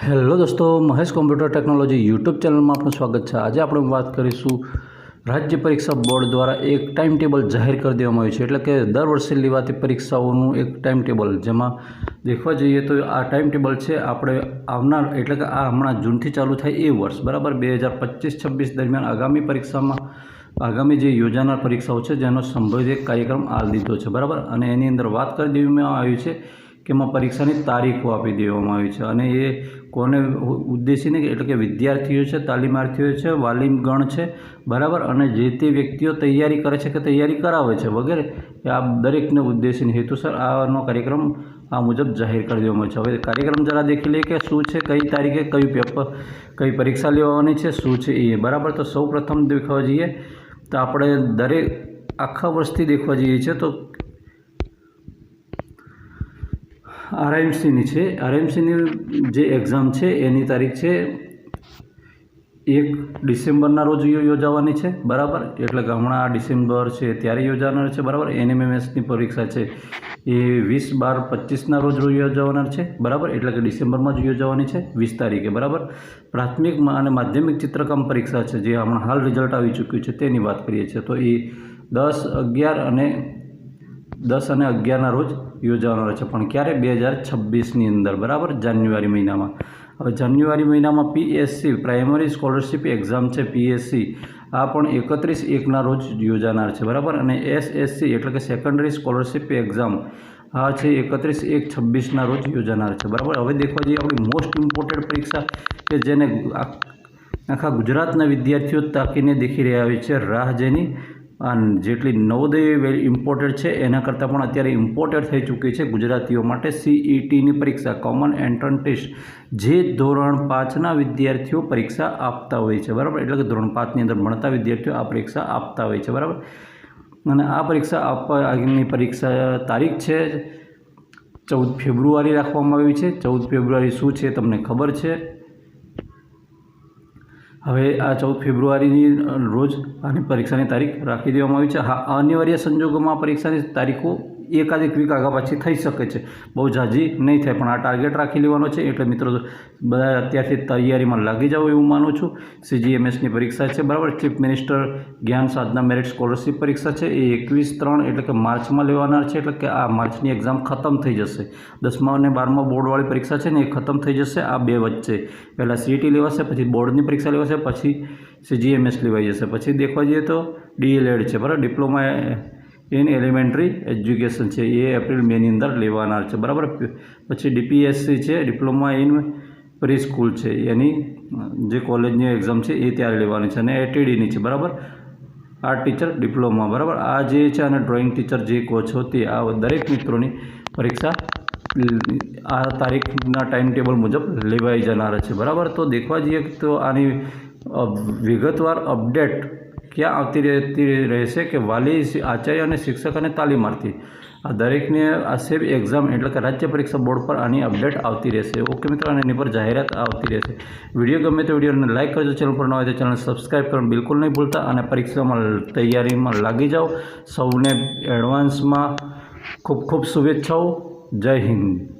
Hello દોસ્તો, Mahesh computer technology YouTube ચેનલમાં આપનું સ્વાગત છે। આજે આપણે વાત કરીશું રાજ્ય પરીક્ષા બોર્ડ દ્વારા એક ટાઈમ ટેબલ જાહેર કરી દેવામાં આવ્યું છે, એટલે કે દર વર્ષે લેવાતી પરીક્ષાઓનું એક ટાઈમ ટેબલ, જેમાં દેખવા જઈએ તો આ ટાઈમ ટેબલ છે આપણે આવનાર એટલે કે આ હમણાં જૂનથી ચાલુ થાય એ વર્ષ બરાબર 2025-26 દરમિયાન આગામી પરીક્ષામાં આગામી જે યોજાનાર પરીક્ષાઓ છે જેનો સંભવિત કાર્યક્રમ આ લીધો છે બરાબર। અને એની અંદર વાત કરી દેવામાં આવી છે કે એમાં પરીક્ષાની તારીખો આપી દેવામાં આવી છે અને એ કોને ઉદ્દેશીને એટલે કે વિદ્યાર્થીઓ છે, તાલીમાર્થીઓ છે, વાલીગણ છે બરાબર, અને જે તે વ્યક્તિઓ તૈયારી કરે છે કે તૈયારી કરાવે છે વગેરે, આ દરેકને ઉદ્દેશીને હેતુસર આનો કાર્યક્રમ આ મુજબ જાહેર કરી દેવામાં આવે છે। હવે કાર્યક્રમ જરા દેખી લઈએ કે શું છે, કઈ તારીખે કયું પેપર, કઈ પરીક્ષા લેવાની છે, શું છે એ બરાબર। તો સૌ પ્રથમ દેખવા જઈએ તો આપણે દરેક આખા વર્ષથી દેખવા જઈએ છીએ તો આરએમસીની છે, આરએમસીની જે એક્ઝામ છે એની તારીખ છે 1 ડિસેમ્બરના રોજ યોજાવાની છે બરાબર, એટલે કે હમણાં આ ડિસેમ્બર છે ત્યારે યોજાનાર છે બરાબર। એનએમએમએસની પરીક્ષા છે એ 20/12-25ના રોજ યોજાનાર છે બરાબર, એટલે કે ડિસેમ્બરમાં જ યોજાવાની છે 20 તારીખે બરાબર। પ્રાથમિક અને માધ્યમિક ચિત્રકામ પરીક્ષા છે જે હમણાં હાલ રિઝલ્ટ આવી ચૂક્યું છે તેની વાત કરીએ છીએ તો એ 10 અને 11ના રોજ યોજાનાર છે, પણ ક્યારે 2026ની અંદર બરાબર, જાન્યુઆરી મહિનામાં। હવે જાન્યુઆરી મહિનામાં પીએસસી પ્રાઇમરી સ્કોલરશિપ એક્ઝામ છે પીએસસી, આ પણ 31/1ના રોજ યોજાનાર છે બરાબર। અને એસએસસી એટલે કે સેકન્ડરી સ્કોલરશિપ એક્ઝામ આ છે 31/1-26ના રોજ યોજાનાર છે બરાબર। હવે દેખવા જઈએ આપણી મોસ્ટ ઇમ્પોર્ટન્ટ પરીક્ષા કે જેને આખા ગુજરાતના વિદ્યાર્થીઓ તાકીને દેખી રહ્યા હોય છે રાહ, જેની જેટલી નવોદય ઇમ્પોર્ટેડ છે એના કરતાં પણ અત્યારે ઇમ્પોર્ટેડ થઈ ચૂકી છે ગુજરાતીઓ માટે સીઈટીની પરીક્ષા, કોમન એન્ટ્રન્સ ટેસ્ટ, જે ધોરણ 5ના વિદ્યાર્થીઓ પરીક્ષા આપતા હોય છે બરાબર, એટલે કે ધોરણ 5ની અંદર ભણતા વિદ્યાર્થીઓ આ પરીક્ષા આપતા હોય છે બરાબર। અને આ પરીક્ષા આપવા આગળની પરીક્ષા તારીખ છે 14 ફેબ્રુઆરી રાખવામાં આવી છે। 14 ફેબ્રુઆરી શું છે તમને ખબર છે? હવે આ 14 ફેબ્રુઆરીની રોજ આની પરીક્ષાની તારીખ રાખી દેવામાં આવી છે। હા, અનિવાર્ય સંજોગોમાં પરીક્ષાની તારીખો એકાદ વીક આગળ પાછી થઈ શકે છે, બહુ ઝાઝી નહીં થાય, પણ આ ટાર્ગેટ રાખી લેવાનો છે, એટલે મિત્રો બધા અત્યારથી તૈયારીમાં લાગી જાઓ એવું માનું છું। સીજીએમએસની પરીક્ષા છે બરાબર, ચીફ મિનિસ્ટર જ્ઞાન સાધના મેરિટ સ્કોલરશિપ પરીક્ષા છે એ 21/3 એટલે કે માર્ચમાં લેવાનાર છે, એટલે કે આ માર્ચની એક્ઝામ ખતમ થઈ જશે। 10મા અને 12મા બોર્ડવાળી પરીક્ષા છે ને એ ખતમ થઈ જશે આ બે વચ્ચે, પહેલાં સીઈટી લેવાશે, પછી બોર્ડની પરીક્ષા લેવાશે, પછી સીજીએમએસ લેવાઈ જશે। પછી દેખવા જઈએ તો ડીએલએડ છે બરાબર, ડિપ્લોમા ઇન એલિમેન્ટરી એજ્યુકેશન છે એ એપ્રિલ-મેની અંદર લેવાનાર છે બરાબર। પછી ડીપીએસસી છે, ડિપ્લોમા ઇન પ્રી સ્કૂલ છે, એની જે કોલેજની એક્ઝામ છે એ ત્યારે લેવાની છે। અને એટીડીની છે બરાબર, આર્ટ ટીચર ડિપ્લોમા બરાબર, આ જે છે અને ડ્રોઈંગ ટીચર જે કહો છો તે આ દરેક મિત્રોની પરીક્ષા આ તારીખના ટાઈમ ટેબલ મુજબ લેવાઈ જનાર છે બરાબર। તો દેખવા જઈએ તો આની વિગતવાર અપડેટ ક્યાં આવતી રહેતી રહેશે કે વાલી, આચાર્ય અને શિક્ષક અને તાલીમાર્થી આ દરેકને આ સેમ એક્ઝામ એટલે કે રાજ્ય પરીક્ષા બોર્ડ પર આની અપડેટ આવતી રહેશે। ઓકે મિત્રો, અને એની પર જાહેરાત આવતી રહેશે। વિડીયો ગમે તો વિડીયોને લાઇક કરજો, ચેનલ પર ન હોય તો ચેનલ સબસ્ક્રાઈબ કરવાનું બિલકુલ નહીં ભૂલતા, અને પરીક્ષામાં તૈયારીમાં લાગી જાઓ। સૌને એડવાન્સમાં ખૂબ ખૂબ શુભેચ્છાઓ। જય હિન્દ।